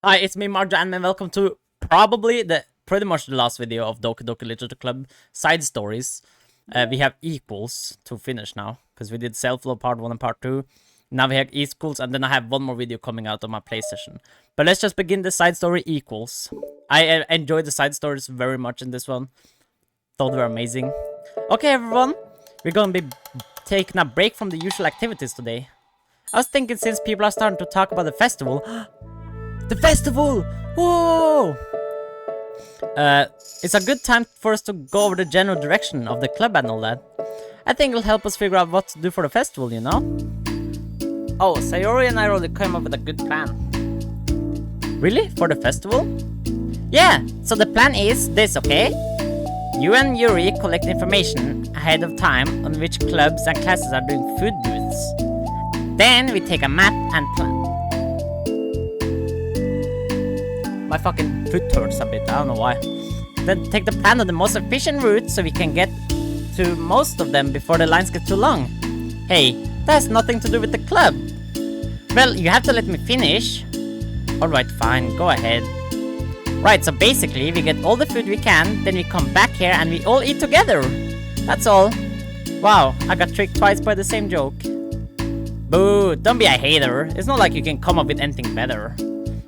Hi, it's me, MarkjurAnime, and welcome to probably pretty much the last video of Doki Doki Literature Club side stories. We have equals to finish now, because we did Self-Love Part 1 and Part 2. Now we have equals, and then I have one more video coming out on my PlayStation. But let's just begin the side story equals. I enjoyed the side stories very much in this one. Thought they were amazing. Okay, everyone, we're gonna be taking a break from the usual activities today. I was thinking, since people are starting to talk about the festival... The festival! Whoa! It's a good time for us to go over the general direction of the club and all that. I think it'll help us figure out what to do for the festival, you know? Oh, Sayori and I already came up with a good plan. Really? For the festival? Yeah, so the plan is this, okay? You and Yuri collect information ahead of time on which clubs and classes are doing food booths. Then we take a map and plan. My fucking foot hurts a bit, I don't know why. Then take the plan of the most efficient route so we can get to most of them before the lines get too long. Hey, that has nothing to do with the club. Well, you have to let me finish. Alright, fine, go ahead. Right, so basically we get all the food we can, then we come back here and we all eat together. That's all. Wow, I got tricked twice by the same joke. Boo, don't be a hater. It's not like you can come up with anything better.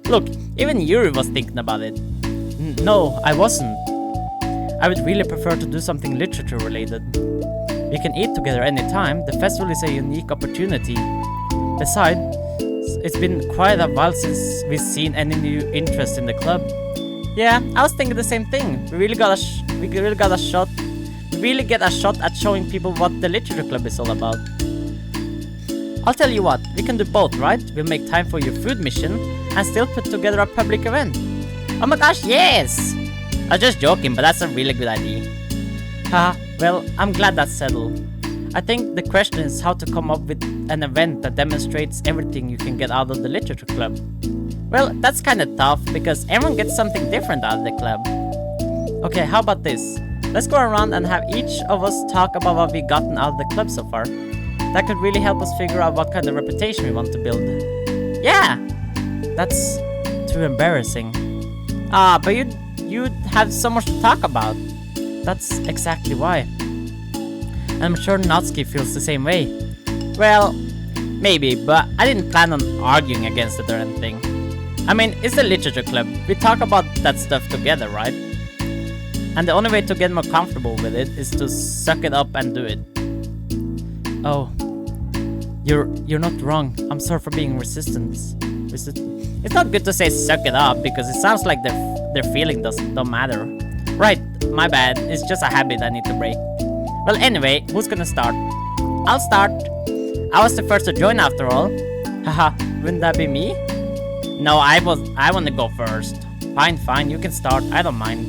Look, even Yuri was thinking about it. No, I wasn't. I would really prefer to do something literature related. We can eat together anytime. The festival is a unique opportunity. Besides, it's been quite a while since we've seen any new interest in the club. Yeah, I was thinking the same thing. We really get a shot at showing people what the literature club is all about. I'll tell you what, we can do both, right? We'll make time for your food mission and still put together a public event. Oh my gosh, yes! I was just joking, but that's a really good idea. Haha, well, I'm glad that's settled. I think the question is how to come up with an event that demonstrates everything you can get out of the literature club. Well, that's kinda tough, because everyone gets something different out of the club. Okay, how about this? Let's go around and have each of us talk about what we've gotten out of the club so far. That could really help us figure out what kind of reputation we want to build. Yeah! That's too embarrassing. But you'd have so much to talk about. That's exactly why. I'm sure Natsuki feels the same way. Well, maybe, but I didn't plan on arguing against it or anything. I mean, it's the literature club. We talk about that stuff together, right? And the only way to get more comfortable with it is to suck it up and do it. Oh, you're not wrong. I'm sorry for being resistant. It's not good to say suck it up, because it sounds like their feeling don't matter. Right, my bad. It's just a habit I need to break. Well, anyway, who's gonna start? I'll start. I was the first to join after all. Haha, wouldn't that be me? No, I want to go first. Fine, you can start. I don't mind.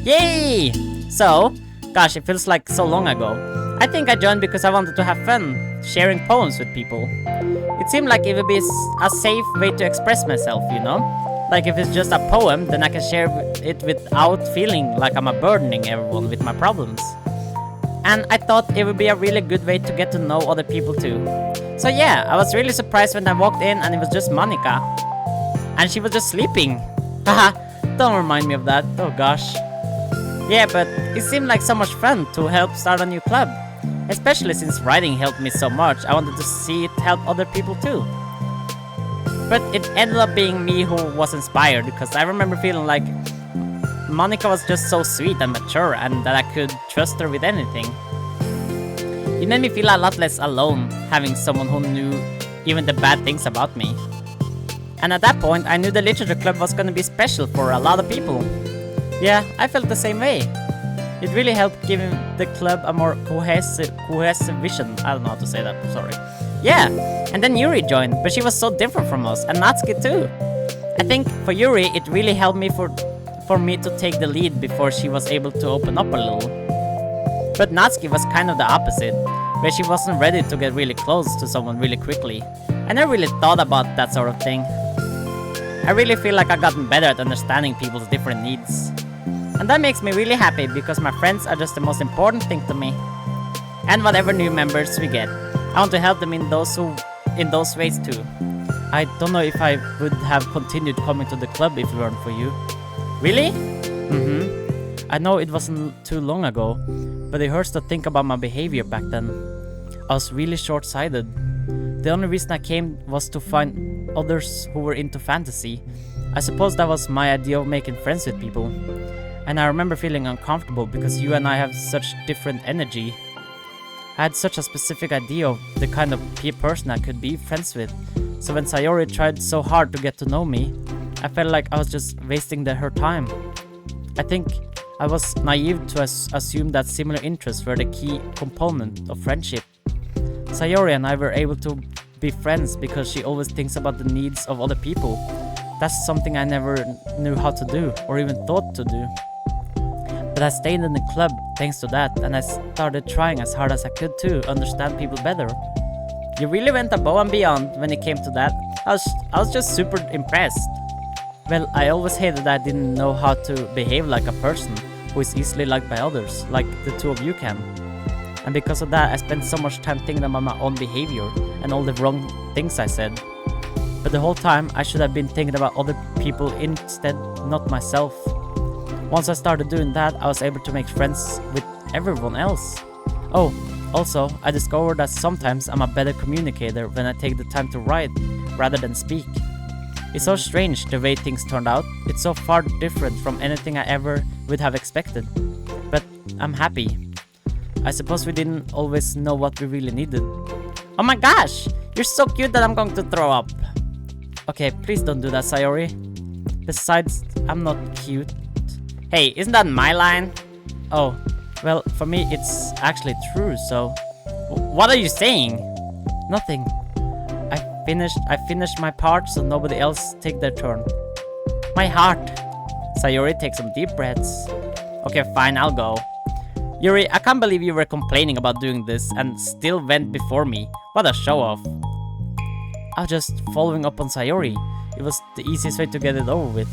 Yay! So, gosh, it feels like so long ago. I think I joined because I wanted to have fun, sharing poems with people. It seemed like it would be a safe way to express myself, you know? Like if it's just a poem, then I can share it without feeling like I'm burdening everyone with my problems. And I thought it would be a really good way to get to know other people too. So yeah, I was really surprised when I walked in and it was just Monika. And she was just sleeping. Haha, don't remind me of that, oh gosh. Yeah, but it seemed like so much fun to help start a new club. Especially since writing helped me so much, I wanted to see it help other people too. But it ended up being me who was inspired, because I remember feeling like Monika was just so sweet and mature, and that I could trust her with anything. It made me feel a lot less alone, having someone who knew even the bad things about me. And at that point, I knew the literature club was gonna be special for a lot of people. Yeah, I felt the same way. It really helped giving the club a more cohesive vision. I don't know how to say that, sorry. Yeah, and then Yuri joined, but she was so different from us, and Natsuki too. I think for Yuri, it really helped me for me to take the lead before she was able to open up a little. But Natsuki was kind of the opposite, where she wasn't ready to get really close to someone really quickly. I never really thought about that sort of thing. I really feel like I've gotten better at understanding people's different needs. And that makes me really happy, because my friends are just the most important thing to me. And whatever new members we get, I want to help them in those ways too. I don't know if I would have continued coming to the club if it weren't for you. Really? Mm-hmm. I know it wasn't too long ago, but it hurts to think about my behavior back then. I was really short-sighted. The only reason I came was to find others who were into fantasy. I suppose that was my idea of making friends with people. And I remember feeling uncomfortable because you and I have such different energy. I had such a specific idea of the kind of person I could be friends with. So when Sayori tried so hard to get to know me, I felt like I was just wasting her time. I think I was naive to assume that similar interests were the key component of friendship. Sayori and I were able to be friends because she always thinks about the needs of other people. That's something I never knew how to do or even thought to do. But I stayed in the club thanks to that, and I started trying as hard as I could to understand people better. You really went above and beyond when it came to that. I was just super impressed. Well, I always hated that I didn't know how to behave like a person who is easily liked by others, like the two of you can. And because of that, I spent so much time thinking about my own behavior and all the wrong things I said. But the whole time, I should have been thinking about other people instead, not myself. Once I started doing that, I was able to make friends with everyone else. Oh, also, I discovered that sometimes I'm a better communicator when I take the time to write, rather than speak. It's so strange the way things turned out. It's so far different from anything I ever would have expected. But I'm happy. I suppose we didn't always know what we really needed. Oh my gosh! You're so cute that I'm going to throw up. Okay, please don't do that, Sayori. Besides, I'm not cute. Hey, isn't that my line? Oh, well, for me it's actually true, so... What are you saying? Nothing. I finished my part so nobody else take their turn. My heart. Sayori takes some deep breaths. Okay, fine, I'll go. Yuri, I can't believe you were complaining about doing this and still went before me. What a show-off. I was just following up on Sayori. It was the easiest way to get it over with.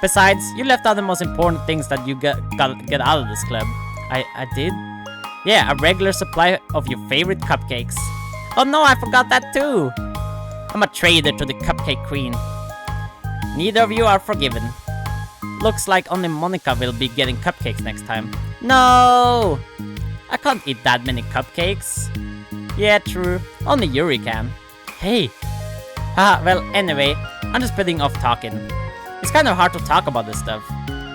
Besides, you left out the most important things that you get out of this club. I did? Yeah, a regular supply of your favorite cupcakes. Oh no, I forgot that too! I'm a traitor to the cupcake queen. Neither of you are forgiven. Looks like only Monika will be getting cupcakes next time. No! I can't eat that many cupcakes. Yeah, true. Only Yuri can. Hey! Well, anyway, I'm just putting off talking. It's kind of hard to talk about this stuff.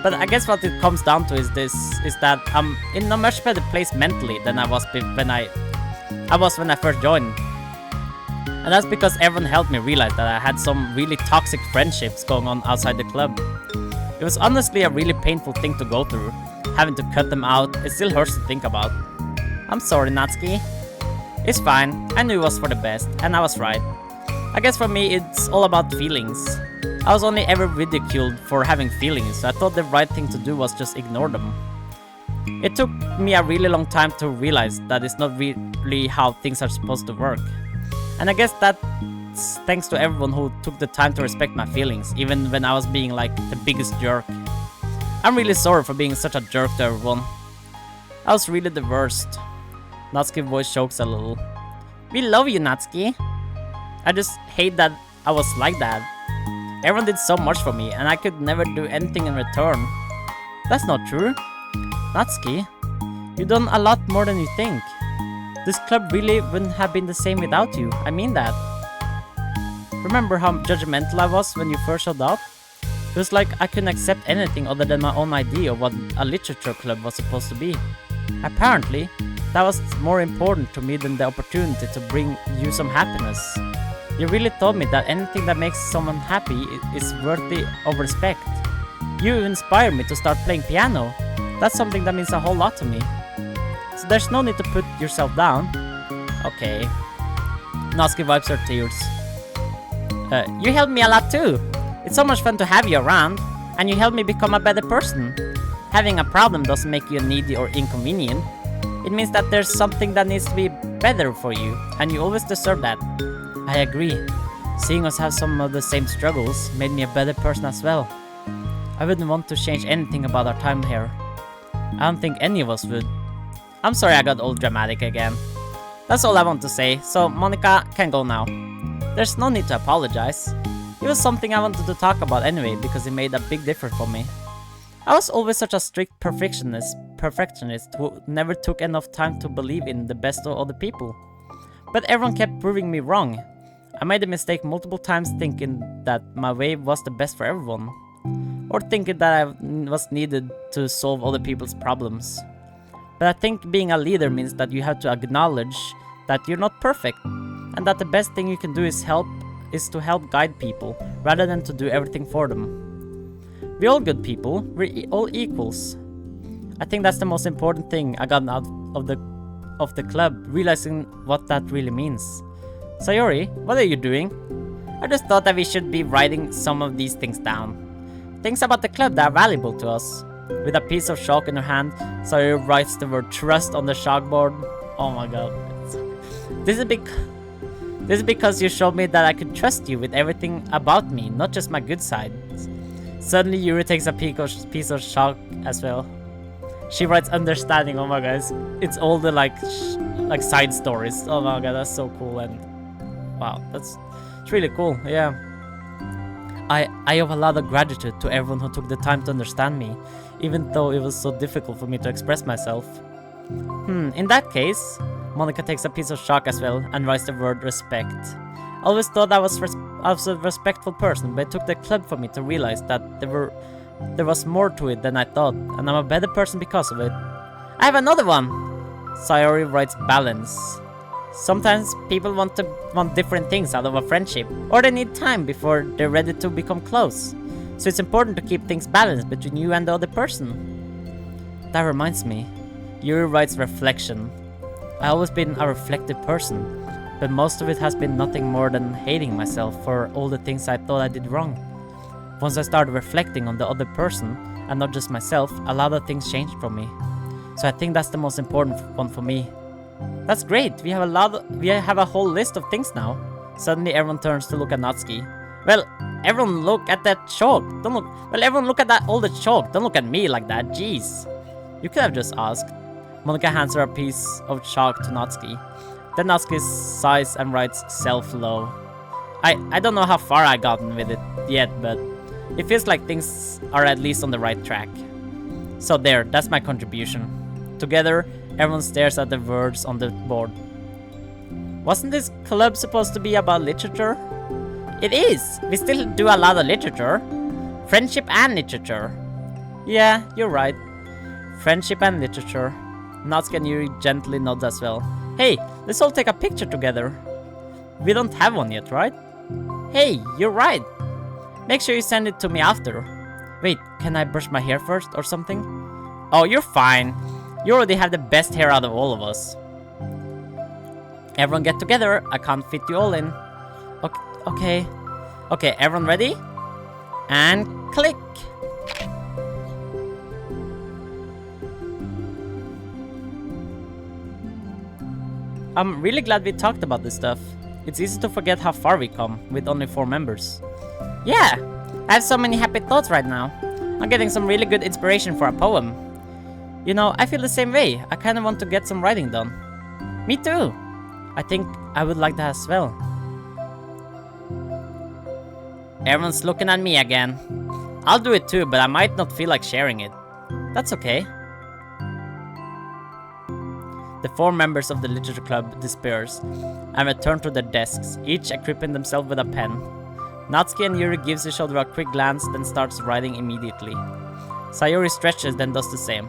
But I guess what it comes down to is that I'm in a much better place mentally than I was when I first joined. And that's because everyone helped me realize that I had some really toxic friendships going on outside the club. It was honestly a really painful thing to go through. Having to cut them out, it still hurts to think about. I'm sorry, Natsuki. It's fine, I knew it was for the best, and I was right. I guess for me, it's all about feelings. I was only ever ridiculed for having feelings, so I thought the right thing to do was just ignore them. It took me a really long time to realize that it's not really how things are supposed to work. And I guess that's thanks to everyone who took the time to respect my feelings, even when I was being like the biggest jerk. I'm really sorry for being such a jerk to everyone. I was really the worst. Natsuki's voice chokes a little. We love you, Natsuki. I just hate that I was like that. Everyone did so much for me, and I could never do anything in return. That's not true. Natsuki, you've done a lot more than you think. This club really wouldn't have been the same without you, I mean that. Remember how judgmental I was when you first showed up? It was like I couldn't accept anything other than my own idea of what a literature club was supposed to be. Apparently, that was more important to me than the opportunity to bring you some happiness. You really told me that anything that makes someone happy is worthy of respect. You inspired me to start playing piano. That's something that means a whole lot to me. So there's no need to put yourself down. Okay. Natsuki wipes her tears. You helped me a lot too. It's so much fun to have you around, and you helped me become a better person. Having a problem doesn't make you needy or inconvenient. It means that there's something that needs to be better for you, and you always deserve that. I agree. Seeing us have some of the same struggles made me a better person as well. I wouldn't want to change anything about our time here. I don't think any of us would. I'm sorry I got all dramatic again. That's all I want to say, so Monika can go now. There's no need to apologize. It was something I wanted to talk about anyway because it made a big difference for me. I was always such a strict perfectionist who never took enough time to believe in the best of other people. But everyone kept proving me wrong. I made the mistake multiple times thinking that my way was the best for everyone, or thinking that I was needed to solve other people's problems. But I think being a leader means that you have to acknowledge that you're not perfect, and that the best thing you can do is to help guide people, rather than to do everything for them. We're all good people, we're all equals. I think that's the most important thing I got out of the club, realizing what that really means. Sayori, what are you doing? I just thought that we should be writing some of these things down. Things about the club that are valuable to us. With a piece of chalk in her hand, Sayori writes the word trust on the chalkboard. Oh my god. This is because you showed me that I could trust you with everything about me, not just my good side. Suddenly Yuri takes a piece of chalk as well. She writes understanding. Oh my god, it's all the like side stories. Oh my god, that's so cool. And wow, it's really cool. Yeah, I owe a lot of gratitude to everyone who took the time to understand me, even though it was so difficult for me to express myself. In that case, Monika takes a piece of chalk as well and writes the word respect. I always thought I was a respectful person, but it took the club for me to realize that there was more to it than I thought, and I'm a better person because of it. I have another one! Sayori writes balance. Sometimes people want different things out of a friendship, or they need time before they're ready to become close. So it's important to keep things balanced between you and the other person. That reminds me, Yuri writes reflection. I've always been a reflective person, but most of it has been nothing more than hating myself for all the things I thought I did wrong. Once I started reflecting on the other person, and not just myself, a lot of things changed for me. So I think that's the most important one for me. That's great, we have a whole list of things now. Suddenly everyone turns to look at Natsuki. Well, everyone look at that chalk. Everyone look at all the chalk. Don't look at me like that, jeez. You could have just asked. Monika hands her a piece of chalk to Natsuki. Then Natsuki sighs and writes self-love. I don't know how far I gotten with it yet, but it feels like things are at least on the right track. So there, that's my contribution. Together, everyone stares at the words on the board. Wasn't this club supposed to be about literature? It is! We still do a lot of literature. Friendship and literature. Yeah, you're right. Friendship and literature. Natsuki and Yuri gently nods as well. Hey, let's all take a picture together. We don't have one yet, right? Hey, you're right. Make sure you send it to me after. Wait, can I brush my hair first or something? Oh, you're fine. You already have the best hair out of all of us. Everyone get together. I can't fit you all in. Okay. Okay, everyone ready? And click. I'm really glad we talked about this stuff. It's easy to forget how far we come with only 4 members. Yeah, I have so many happy thoughts right now. I'm getting some really good inspiration for a poem. You know, I feel the same way. I kind of want to get some writing done. Me too. I think I would like that as well. Everyone's looking at me again. I'll do it too, but I might not feel like sharing it. That's okay. The 4 members of the literature club disperse and return to their desks, each equipping themselves with a pen. Natsuki and Yuri gives each other a quick glance, then starts writing immediately. Sayori stretches, then does the same.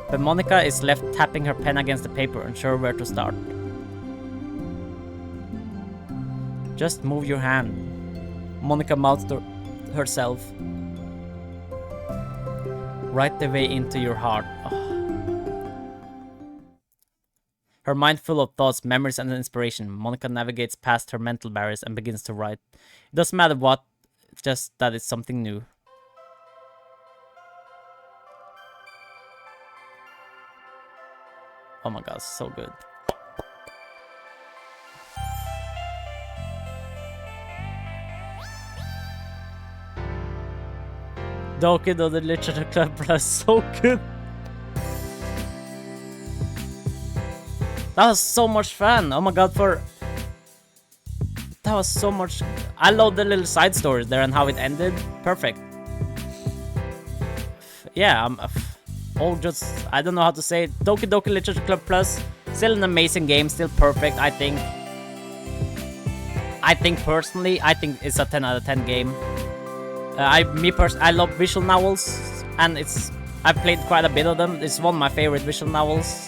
But Monika is left tapping her pen against the paper, unsure where to start. Just move your hand, Monika mouths to herself. Right the way into your heart. Oh. Her mind full of thoughts, memories, and inspiration, Monika navigates past her mental barriers and begins to write. It doesn't matter what, it's just that it's something new. Oh my god, so good. Doki Doki Literature Club was so good. That was so much fun. Oh my god, for that was so much. I love the little side stories there and how it ended. Perfect. Yeah, I'm all just, I don't know how to say it. Doki Doki Literature Club Plus, still an amazing game, still perfect, I think. Personally, I think it's a 10 out of 10 game. I love visual novels, and I've played quite a bit of them. It's one of my favorite visual novels.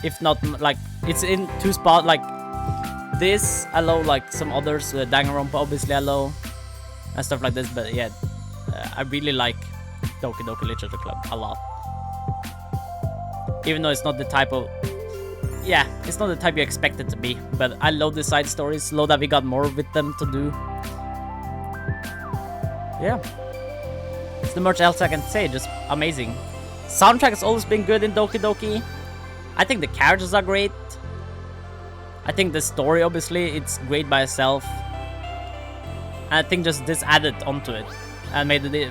If not, like, it's in two spots, like, this, I love, like, some others, Danganronpa, obviously, I love, and stuff like this, but yeah, I really like Doki Doki Literature Club a lot. Even though it's not the type of, yeah, it's not the type you expect it to be, but I love the side stories, love that we got more with them to do. Yeah. It's the much else I can say, just amazing. Soundtrack has always been good in Doki Doki. I think the characters are great. I think the story, obviously, it's great by itself. And I think just this added onto it and made it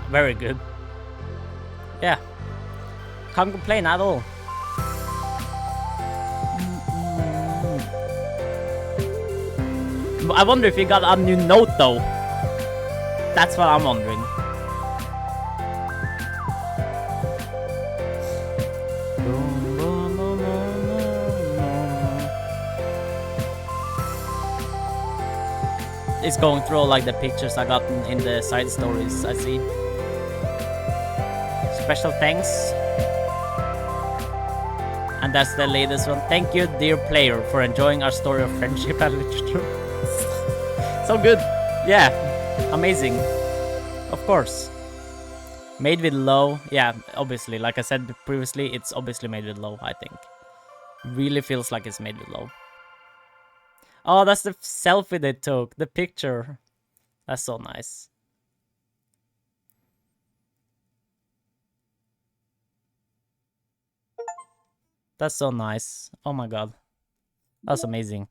very good. Yeah. Can't complain at all. I wonder if you got a new note though. That's what I'm wondering. It's going through all like the pictures I got in the side stories, I see. Special thanks. And that's the latest one. Thank you, dear player, for enjoying our story of friendship and literature. So good. Yeah. Amazing. Of course. Made with love. Yeah, obviously. Like I said previously, it's obviously made with love, I think. Really feels like it's made with love. Oh, that's the selfie they took. The picture. That's so nice. That's so nice. Oh my god. That's amazing.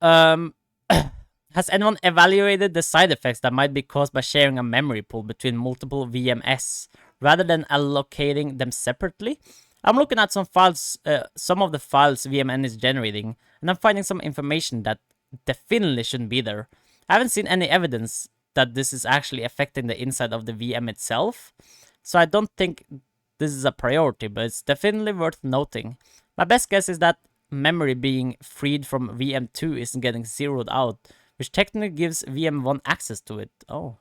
Has anyone evaluated the side effects that might be caused by sharing a memory pool between multiple VMS rather than allocating them separately? I'm looking at some files, some of the files VMN is generating, and I'm finding some information that definitely shouldn't be there. I haven't seen any evidence that this is actually affecting the inside of the VM itself, so I don't think this is a priority, but it's definitely worth noting. My best guess is that memory being freed from VM2 isn't getting zeroed out, which technically gives VM1 access to it. Oh.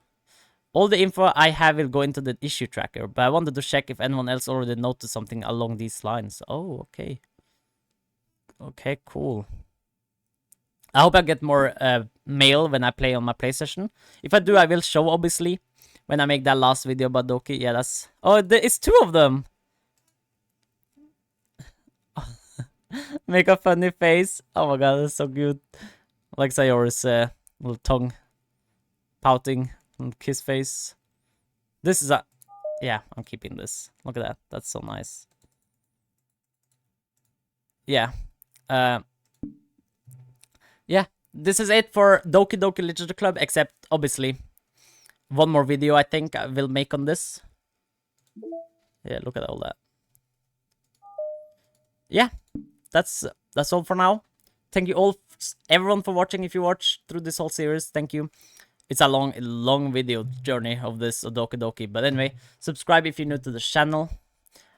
All the info I have will go into the issue tracker, but I wanted to check if anyone else already noticed something along these lines. Oh, okay. Okay, cool. I hope I get more mail when I play on my PlayStation. If I do, I will show, obviously, when I make that last video about Doki. Yeah, that's... Oh, it's two of them! Make a funny face. Oh my god, that's so good. Like Sayora's little tongue pouting. Kiss face. This is a... Yeah, I'm keeping this. Look at that. That's so nice. Yeah. Yeah. This is it for Doki Doki Literature Club, except, obviously, one more video I think I will make on this. Yeah, look at all that. Yeah. That's all for now. Thank you all, everyone, for watching. If you watched through this whole series, thank you. It's a long video journey of this Doki Doki. But anyway, subscribe if you're new to the channel.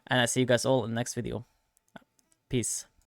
And I see you guys all in the next video. Peace.